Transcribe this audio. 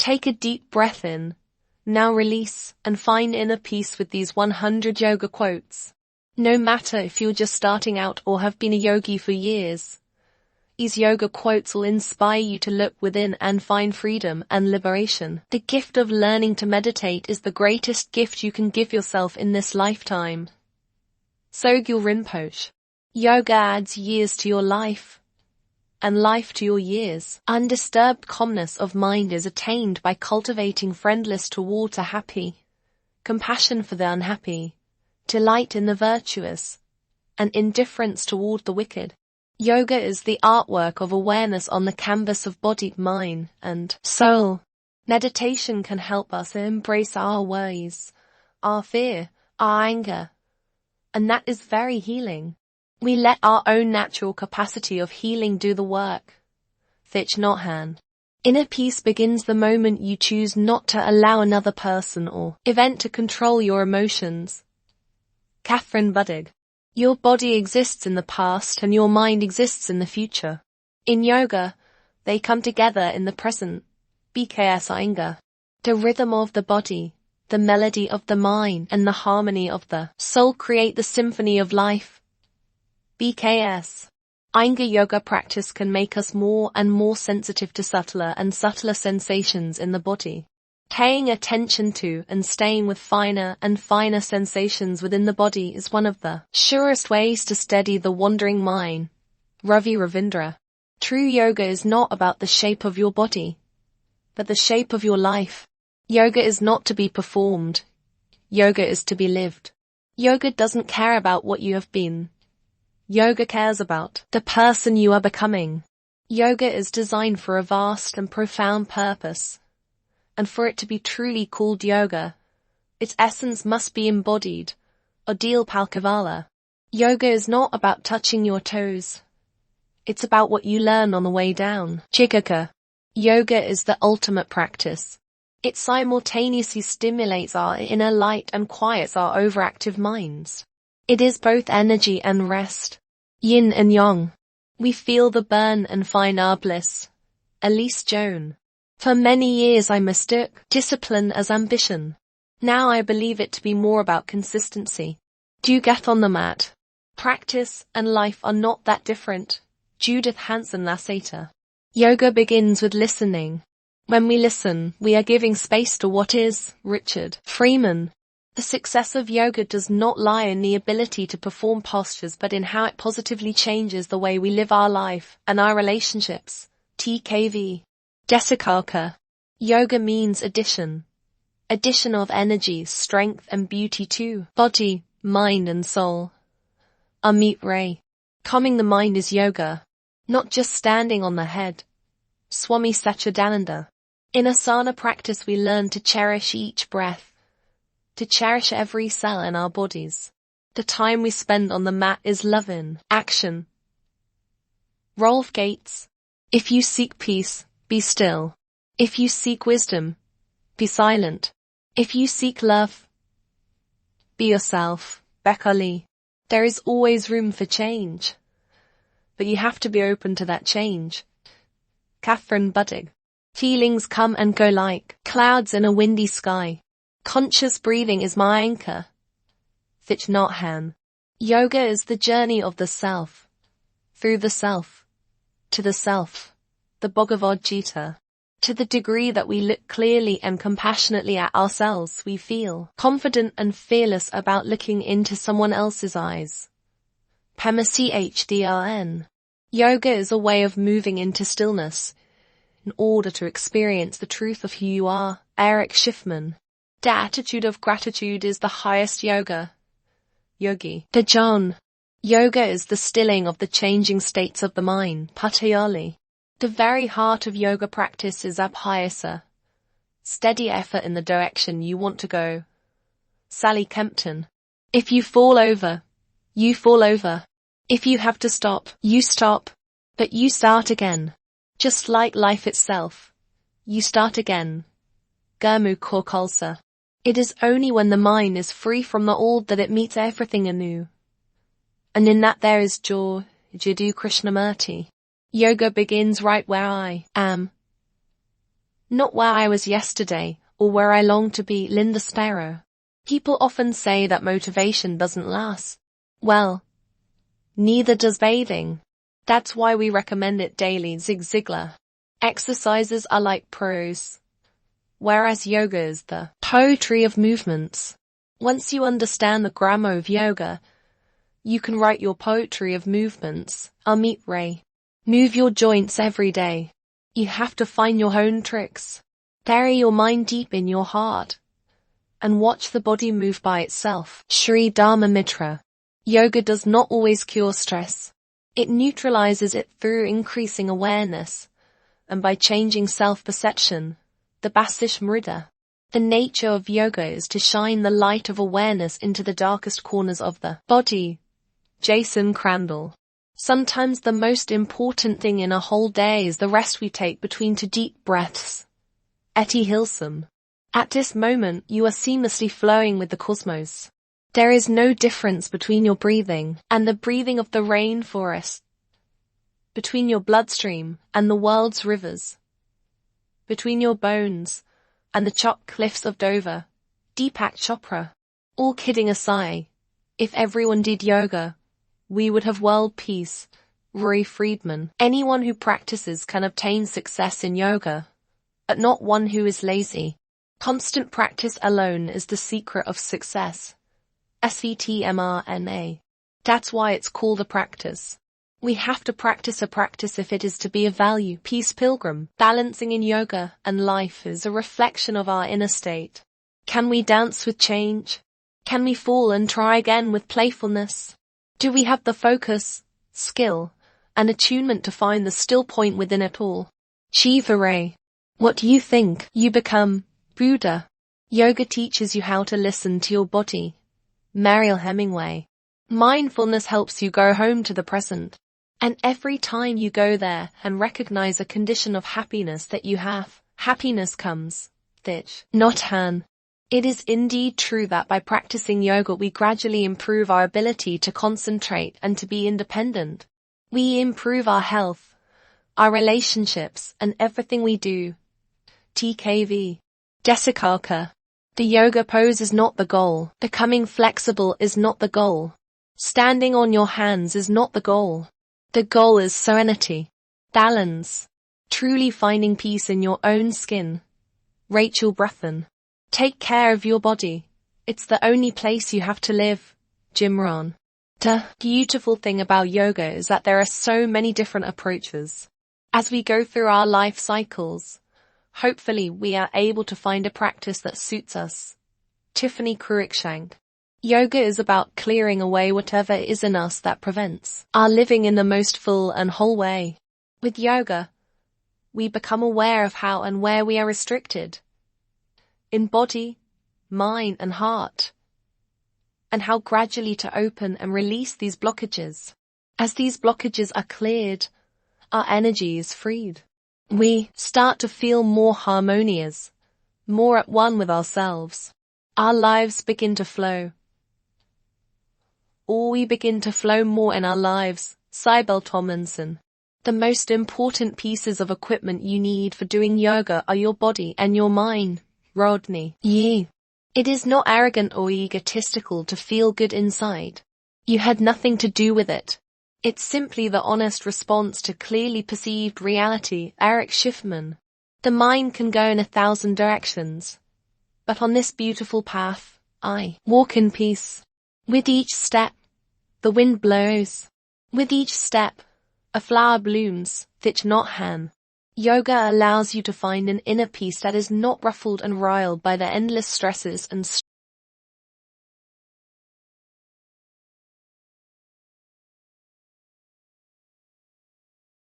Take a deep breath in. Now release and find inner peace with these 100 yoga quotes. No matter if you're just starting out or have been a yogi for years, these yoga quotes will inspire you to look within and find freedom and liberation. The gift of learning to meditate is the greatest gift you can give yourself in this lifetime. Sogyal Rinpoche. Yoga adds years to your life, and life to your years. Undisturbed calmness of mind is attained by cultivating friendliness toward the happy, compassion for the unhappy, delight in the virtuous, and indifference toward the wicked. Yoga is the artwork of awareness on the canvas of body, mind, and soul. Meditation can help us embrace our worries, our fear, our anger, and that is very healing. We let our own natural capacity of healing do the work. Thich Nhat Hanh. Inner peace begins the moment you choose not to allow another person or event to control your emotions. Katharine Buddig. Your body exists in the past and your mind exists in the future. In yoga, they come together in the present. BKS Iyengar. The rhythm of the body, the melody of the mind, and the harmony of the soul create the symphony of life. BKS. Iyengar yoga practice can make us more and more sensitive to subtler and subtler sensations in the body. Paying attention to and staying with finer and finer sensations within the body is one of the surest ways to steady the wandering mind. Ravi Ravindra. True yoga is not about the shape of your body, but the shape of your life. Yoga is not to be performed. Yoga is to be lived. Yoga doesn't care about what you have been. Yoga cares about the person you are becoming. Yoga is designed for a vast and profound purpose. And for it to be truly called yoga, its essence must be embodied. Odile Palkavala. Yoga is not about touching your toes. It's about what you learn on the way down. Chikaka. Yoga is the ultimate practice. It simultaneously stimulates our inner light and quiets our overactive minds. It is both energy and rest. Yin and yang. We feel the burn and find our bliss. Elise Joan. For many years I mistook discipline as ambition. Now I believe it to be more about consistency. Do get on the mat. Practice and life are not that different. Judith Hanson Lasseter. Yoga begins with listening. When we listen, we are giving space to what is. Richard Freeman. The success of yoga does not lie in the ability to perform postures but in how it positively changes the way we live our life and our relationships. TKV. Desikaka. Yoga means addition. Addition of energy, strength and beauty to body, mind and soul. Amit Ray. Calming the mind is yoga, not just standing on the head. Swami Satchidananda. In asana practice we learn to cherish each breath, to cherish every cell in our bodies. The time we spend on the mat is love in action. Rolf Gates. If you seek peace, be still. If you seek wisdom, be silent. If you seek love, be yourself. Becca Lee. There is always room for change, but you have to be open to that change. Katharine Buddig. Feelings come and go like clouds in a windy sky. Conscious breathing is my anchor. Thich Nhat Hanh. Yoga is the journey of the self, through the self, to the self. The Bhagavad Gita. To the degree that we look clearly and compassionately at ourselves, we feel confident and fearless about looking into someone else's eyes. Pema Chdrn. Yoga is a way of moving into stillness in order to experience the truth of who you are. Eric Schiffman. The attitude of gratitude is the highest yoga. Yogi. Dajon. Yoga is the stilling of the changing states of the mind. Patanjali. The very heart of yoga practice is abhyasa, steady effort in the direction you want to go. Sally Kempton. If you fall over, you fall over. If you have to stop, you stop, but you start again. Just like life itself, you start again. Gurmukh Khalsa. It is only when the mind is free from the old that it meets everything anew. And in that there is joy. Jiddu Krishnamurti. Yoga begins right where I am. Not where I was yesterday, or where I long to be. Linda Sparrow. People often say that motivation doesn't last. Well, neither does bathing. That's why we recommend it daily. Zig Ziglar. Exercises are like prose, whereas yoga is the poetry of movements. Once you understand the grammar of yoga, you can write your poetry of movements. Amit Ray. Move your joints every day. You have to find your own tricks. Bury your mind deep in your heart and watch the body move by itself. Sri Dharma Mitra. Yoga does not always cure stress. It neutralizes it through increasing awareness and by changing self-perception. The Basish Mrida. The nature of yoga is to shine the light of awareness into the darkest corners of the body. Jason Crandall. Sometimes the most important thing in a whole day is the rest we take between two deep breaths. Etty Hillsum. At this moment, you are seamlessly flowing with the cosmos. There is no difference between your breathing and the breathing of the rainforest, between your bloodstream and the world's rivers, between your bones and the chalk cliffs of Dover. Deepak Chopra. All kidding aside, if everyone did yoga, we would have world peace. Rory Friedman. Anyone who practices can obtain success in yoga, but not one who is lazy. Constant practice alone is the secret of success. SETMRNA. That's why it's called a practice. We have to practice a practice if it is to be of value. Peace Pilgrim. Balancing in yoga and life is a reflection of our inner state. Can we dance with change? Can we fall and try again with playfulness? Do we have the focus, skill, and attunement to find the still point within it all? Shiva Ray. What you think, you become. Buddha. Yoga teaches you how to listen to your body. Mariel Hemingway. Mindfulness helps you go home to the present. And every time you go there and recognize a condition of happiness that you have, happiness comes. Thich Nhat Hanh. It is indeed true that by practicing yoga we gradually improve our ability to concentrate and to be independent. We improve our health, our relationships, and everything we do. TKV. Jessica. The yoga pose is not the goal. Becoming flexible is not the goal. Standing on your hands is not the goal. The goal is serenity, balance, truly finding peace in your own skin. Rachel Brethen. Take care of your body. It's the only place you have to live. Jim Rohn. The beautiful thing about yoga is that there are so many different approaches. As we go through our life cycles, hopefully we are able to find a practice that suits us. Tiffany Cruikshank. Yoga is about clearing away whatever is in us that prevents our living in the most full and whole way. With yoga, we become aware of how and where we are restricted in body, mind, and heart, and how gradually to open and release these blockages. As these blockages are cleared, our energy is freed. We start to feel more harmonious, more at one with ourselves. Our lives begin to flow. Or we begin to flow more in our lives. Cybele Tomlinson. The most important pieces of equipment you need for doing yoga are your body and your mind. Rodney Yee. It is not arrogant or egotistical to feel good inside. You had nothing to do with it. It's simply the honest response to clearly perceived reality. Eric Schiffman. The mind can go in 1,000 directions, but on this beautiful path, I walk in peace. With each step, the wind blows. With each step, a flower blooms. Thich Nhat Hanh. Yoga allows you to find an inner peace that is not ruffled and riled by the endless stresses and